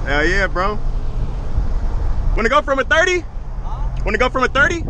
Hell yeah, bro. Wanna go from a 30? Huh? Wanna go from a 30?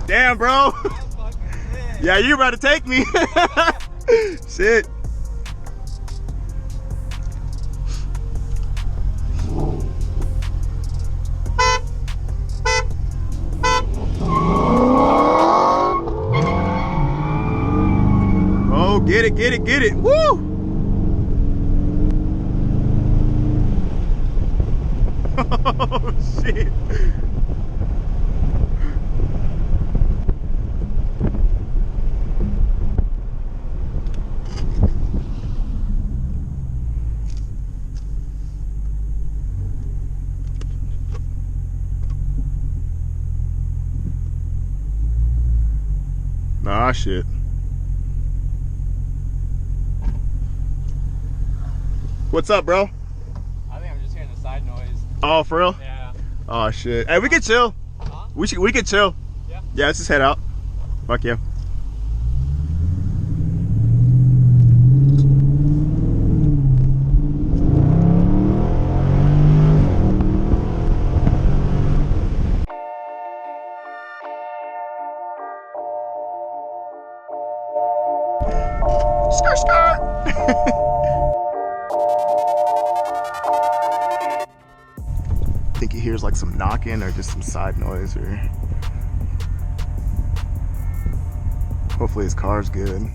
Damn, bro. Yeah, you about to take me. Shit. Oh, get it, get it, get it. Woo! Oh, shit. Nah, shit. What's up, bro? I think I'm just hearing the side noise. Oh, for real? Yeah. Oh, shit. Hey, we can chill. Huh? We can chill. Yeah. Yeah, let's just head out. Fuck yeah. Skirt, skirt. I think he hears like some knocking or just some side noise, or hopefully his car's good.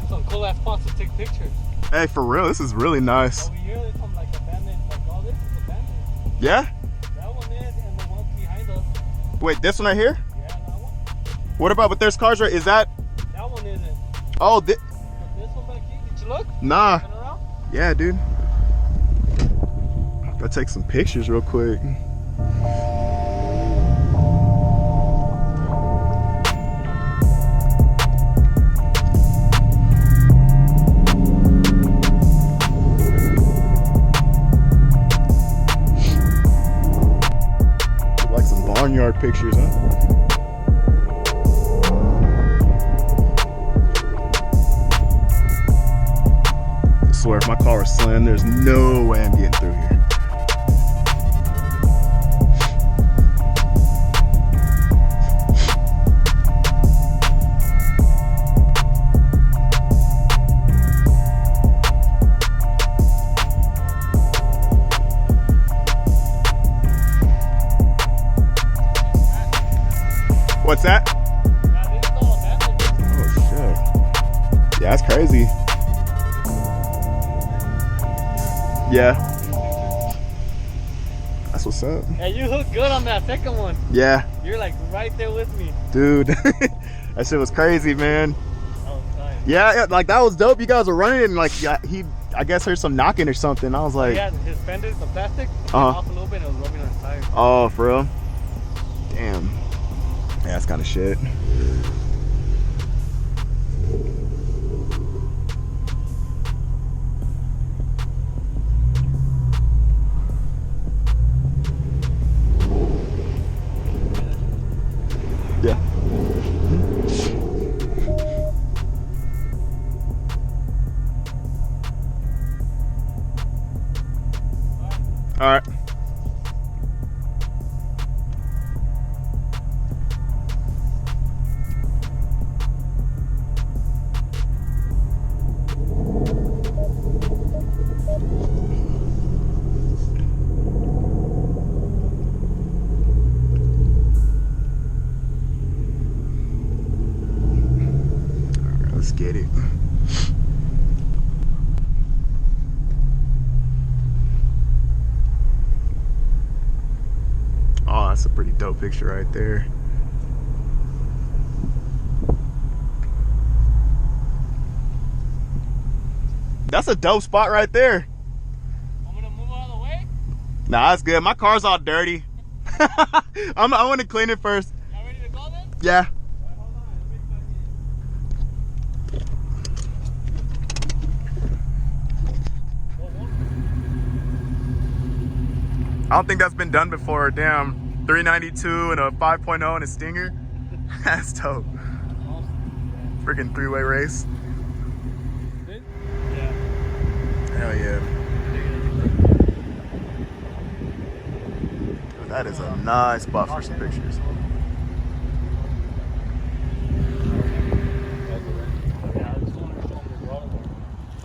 Some cool ass spots to take pictures. Hey, for real, this is really nice. Over here there's some like abandoned, like all this is abandoned. Yeah? That one is, and the one behind us. Wait, this one right here? Yeah, that one. What about, but there's cars right, is that? That one isn't. Oh, But this one back here, did you look? nah. Turn around. Yeah, dude. Gotta take some pictures real quick. Like some barnyard pictures, huh? I swear, if my car was slim, there's no way I'm getting through here. What's that? Yeah, this is all abandoned. Oh shit. Yeah, that's crazy. Yeah. That's what's up. Yeah, you look good on that second one. Yeah. You're like right there with me. Dude. That shit was crazy, man. Oh, nice. Yeah, like that was dope. You guys were running and like he I guess heard some knocking or something. I was like, Yeah, his fenders, the plastic, came Uh-huh. off a little bit and it was rubbing on his tires. oh, for real? Damn. Yeah, that's kind of shit. Yeah. All right. that's a pretty dope picture right there. That's a dope spot right there. I'm gonna move out of the way. Nah, that's good. My car's all dirty. I want to clean it first. Y'all ready to go then? Yeah. Alright, hold on. I don't think that's been done before. Damn, 392 and a 5.0 and a Stinger. That's dope. Freaking three-way race. Yeah. Hell yeah. That is a nice spot for some pictures.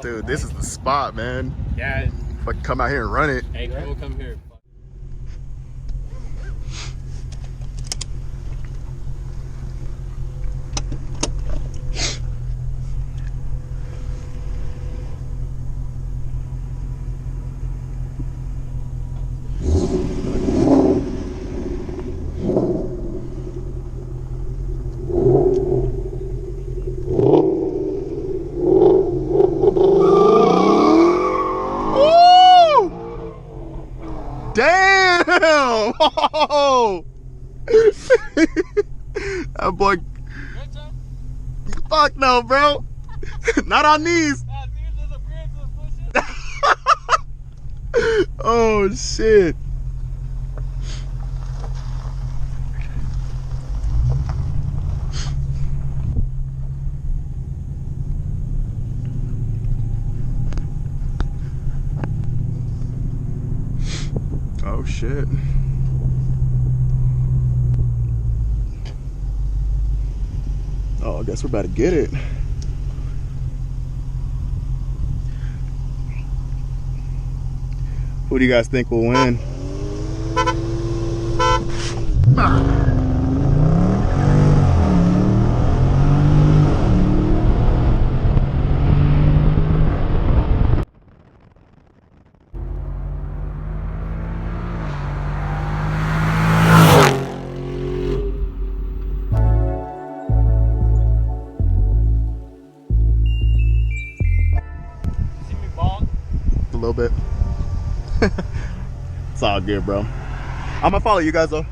Dude, this is the spot, man. Yeah. If I can come out here and run it. Hey, we'll come here. Damn! Oh! That boy. Fuck no, bro. Not on these. Oh shit. Oh shit. Oh, I guess we're about to get it. Who do you guys think will win? A little bit. It's all good, bro. I'm gonna follow you guys though.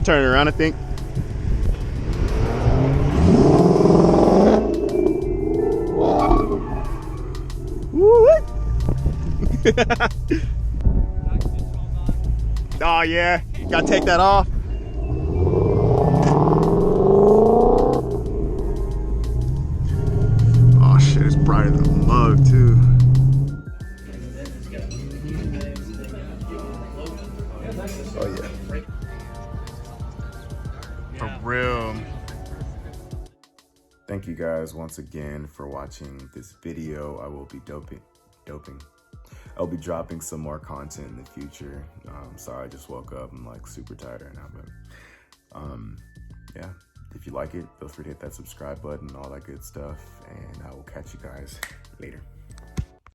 Turning around, I think. Woo! Oh yeah, gotta take that off. Oh shit, it's brighter than a mug too. Oh yeah. For real. Thank you guys once again for watching this video. I will be doping. I'll be dropping some more content in the future. Sorry, I just woke up. I'm like super tired right now, but yeah. If you like it, feel free to hit that subscribe button, all that good stuff, and I will catch you guys later.